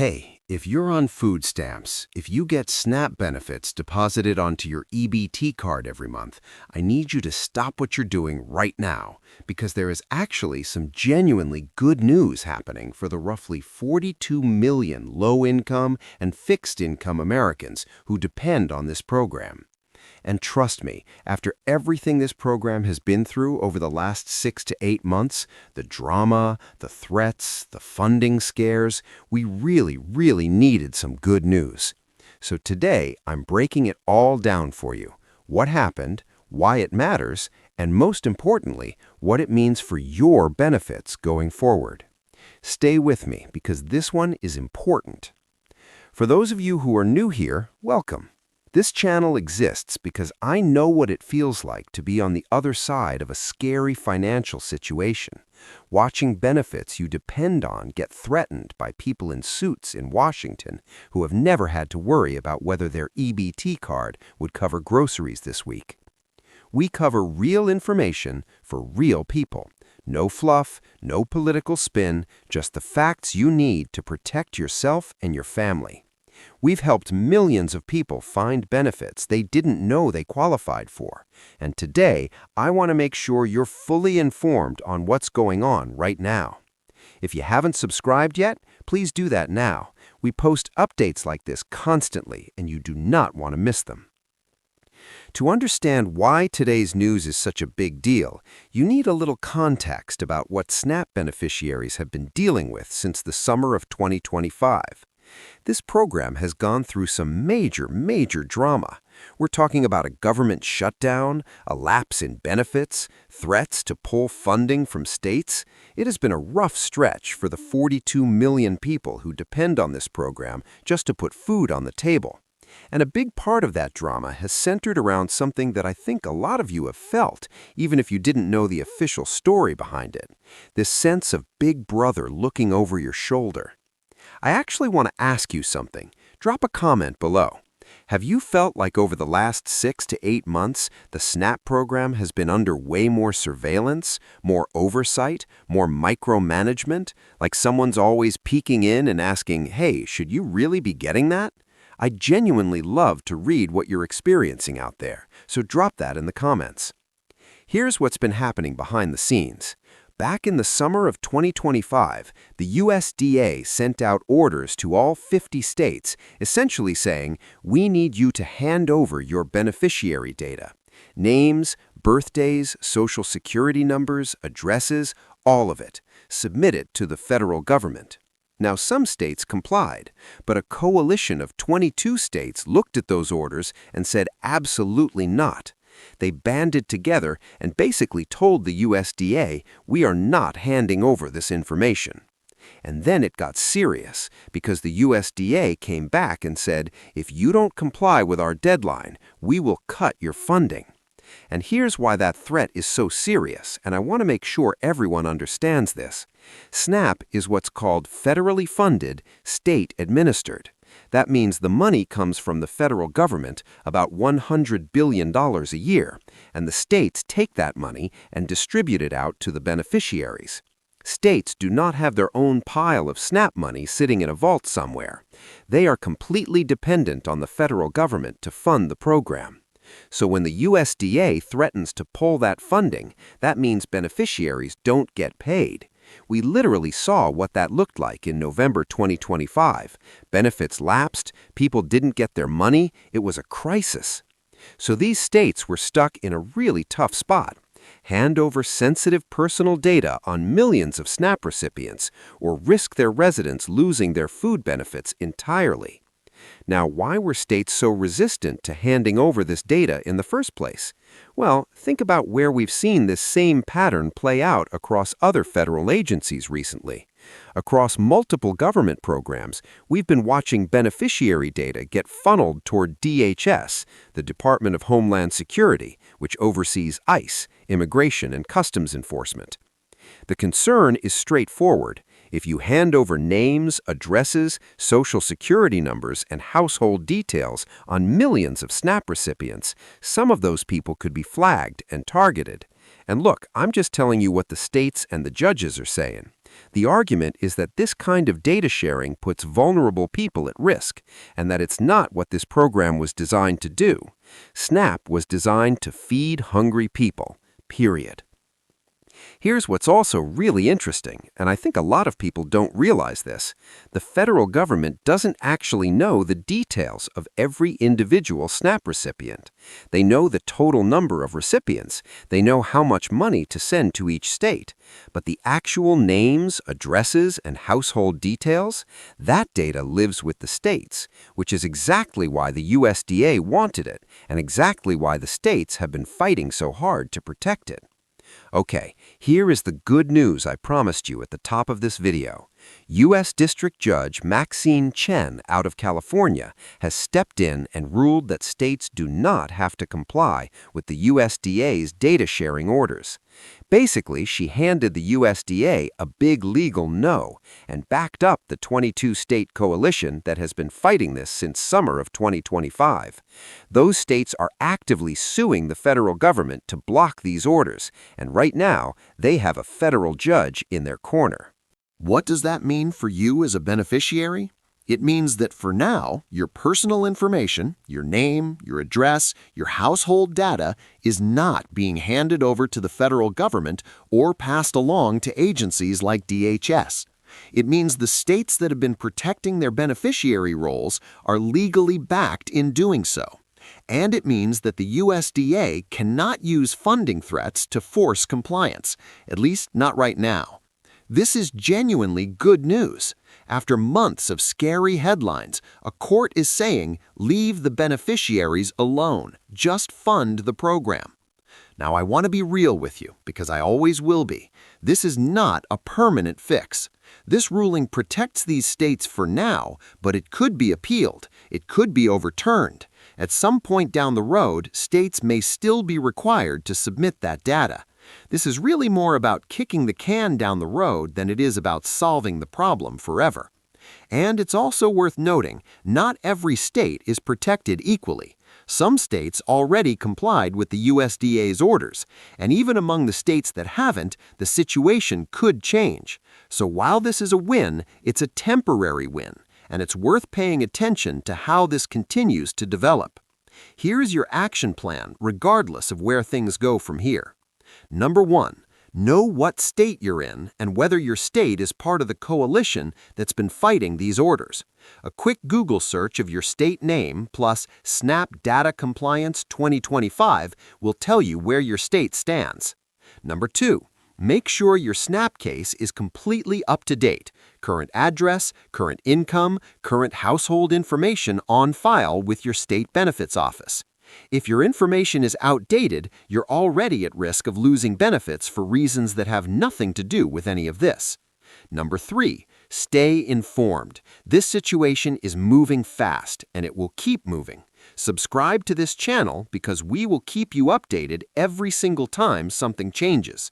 Hey, if you're on food stamps, if you get SNAP benefits deposited onto your EBT card every month, I need you to stop what you're doing right now because there is actually some genuinely good news happening for the roughly 42 million low-income and fixed-income Americans who depend on this program. And trust me, after everything this program has been through over the last 6 to 8 months, the drama, the threats, the funding scares, we really needed some good news. So today, I'm breaking it all down for you. What happened, why it matters, and most importantly, what it means for your benefits going forward. Stay with me because this one is important. For those of you who are new here, welcome. This channel exists because I know what it feels like to be on the other side of a scary financial situation, watching benefits you depend on get threatened by people in suits in Washington who have never had to worry about whether their EBT card would cover groceries this week. We cover real information for real people. No fluff, no political spin, just the facts you need to protect yourself and your family. We've helped millions of people find benefits they didn't know they qualified for. And today, I want to make sure you're fully informed on what's going on right now. If you haven't subscribed yet, please do that now. We post updates like this constantly, and you do not want to miss them. To understand why today's news is such a big deal, you need a little context about what SNAP beneficiaries have been dealing with since the summer of 2025. This program has gone through some major drama. We're talking about a government shutdown, a lapse in benefits, threats to pull funding from states. It has been a rough stretch for the 42 million people who depend on this program just to put food on the table. And a big part of that drama has centered around something that I think a lot of you have felt, even if you didn't know the official story behind it. This sense of Big Brother looking over your shoulder. I actually want to ask you something. Drop a comment below. Have you felt like over the last 6 to 8 months, the SNAP program has been under way more surveillance, more oversight, more micromanagement, like someone's always peeking in and asking, hey, should you really be getting that? I genuinely love to read what you're experiencing out there, so drop that in the comments. Here's what's been happening behind the scenes. Back in the summer of 2025, the USDA sent out orders to all 50 states, essentially saying, we need you to hand over your beneficiary data. Names, birthdays, social security numbers, addresses, all of it. Submit it to the federal government. Now, some states complied, but a coalition of 22 states looked at those orders and said absolutely not. They banded together and basically told the USDA, we are not handing over this information. And then it got serious because the USDA came back and said, if you don't comply with our deadline, we will cut your funding. And here's why that threat is so serious, and I want to make sure everyone understands this. SNAP is what's called federally funded, state-administered. That means the money comes from the federal government, about $100 billion a year, and the states take that money and distribute it out to the beneficiaries. States do not have their own pile of SNAP money sitting in a vault somewhere. They are completely dependent on the federal government to fund the program. So when the USDA threatens to pull that funding, that means beneficiaries don't get paid. We literally saw what that looked like in November 2025. Benefits lapsed, people didn't get their money, it was a crisis. So these states were stuck in a really tough spot. Hand over sensitive personal data on millions of SNAP recipients, or risk their residents losing their food benefits entirely. Now, why were states so resistant to handing over this data in the first place? Well, think about where we've seen this same pattern play out across other federal agencies recently. Across multiple government programs, we've been watching beneficiary data get funneled toward DHS, the Department of Homeland Security, which oversees ICE, Immigration and Customs Enforcement. The concern is straightforward. If you hand over names, addresses, social security numbers, and household details on millions of SNAP recipients, some of those people could be flagged and targeted. And look, I'm just telling you what the states and the judges are saying. The argument is that this kind of data sharing puts vulnerable people at risk, and that it's not what this program was designed to do. SNAP was designed to feed hungry people, period. Here's what's also really interesting, and I think a lot of people don't realize this. The federal government doesn't actually know the details of every individual SNAP recipient. They know the total number of recipients. They know how much money to send to each state. But the actual names, addresses, and household details, that data lives with the states, which is exactly why the USDA wanted it, and exactly why the states have been fighting so hard to protect it. Okay, here is the good news I promised you at the top of this video. U.S. District Judge Maxine Chen out of California has stepped in and ruled that states do not have to comply with the USDA's data sharing orders. Basically, she handed the USDA a big legal no and backed up the 22-state coalition that has been fighting this since summer of 2025. Those states are actively suing the federal government to block these orders, and right now, they have a federal judge in their corner. What does that mean for you as a beneficiary? It means that for now, your personal information, your name, your address, your household data is not being handed over to the federal government or passed along to agencies like DHS. It means the states that have been protecting their beneficiary roles are legally backed in doing so. And it means that the USDA cannot use funding threats to force compliance, at least not right now. This is genuinely good news. After months of scary headlines, a court is saying, leave the beneficiaries alone. Just fund the program. Now, I want to be real with you, because I always will be. This is not a permanent fix. This ruling protects these states for now, but it could be appealed. It could be overturned. At some point down the road, states may still be required to submit that data. This is really more about kicking the can down the road than it is about solving the problem forever. And it's also worth noting, not every state is protected equally. Some states already complied with the USDA's orders, and even among the states that haven't, the situation could change. So while this is a win, it's a temporary win, and it's worth paying attention to how this continues to develop. Here's your action plan, regardless of where things go from here. Number 1, know what state you're in and whether your state is part of the coalition that's been fighting these orders. A quick Google search of your state name plus SNAP Data Compliance 2025 will tell you where your state stands. Number 2, make sure your SNAP case is completely up to date. Current address, current income, current household information on file with your state benefits office. If your information is outdated, you're already at risk of losing benefits for reasons that have nothing to do with any of this. Number 3, stay informed. This situation is moving fast, and it will keep moving. Subscribe to this channel because we will keep you updated every single time something changes.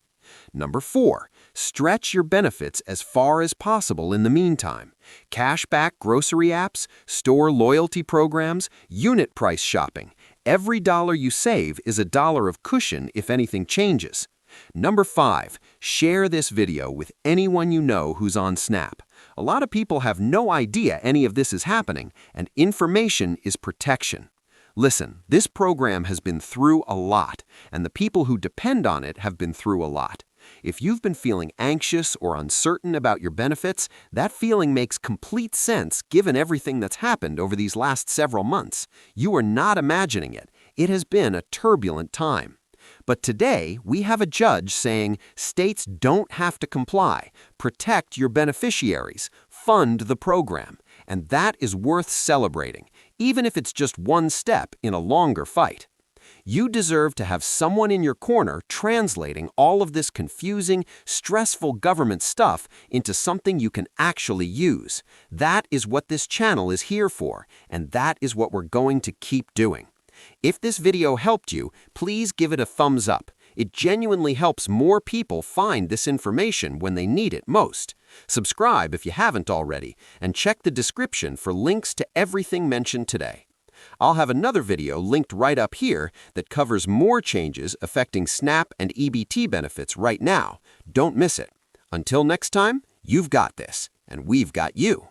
Number 4, stretch your benefits as far as possible in the meantime. Cashback grocery apps, store loyalty programs, unit price shopping. Every dollar you save is a dollar of cushion if anything changes. Number 5, share this video with anyone you know who's on SNAP. A lot of people have no idea any of this is happening, and information is protection. Listen, this program has been through a lot, and the people who depend on it have been through a lot. If you've been feeling anxious or uncertain about your benefits, that feeling makes complete sense given everything that's happened over these last several months. You are not imagining it. It has been a turbulent time. But today, we have a judge saying states don't have to comply. Protect your beneficiaries. Fund the program. And that is worth celebrating, even if it's just one step in a longer fight. You deserve to have someone in your corner translating all of this confusing, stressful government stuff into something you can actually use. That is what this channel is here for, and that is what we're going to keep doing. If this video helped you, please give it a thumbs up. It genuinely helps more people find this information when they need it most. Subscribe if you haven't already, and check the description for links to everything mentioned today. I'll have another video linked right up here that covers more changes affecting SNAP and EBT benefits right now. Don't miss it. Until next time, You've got this, and we've got you.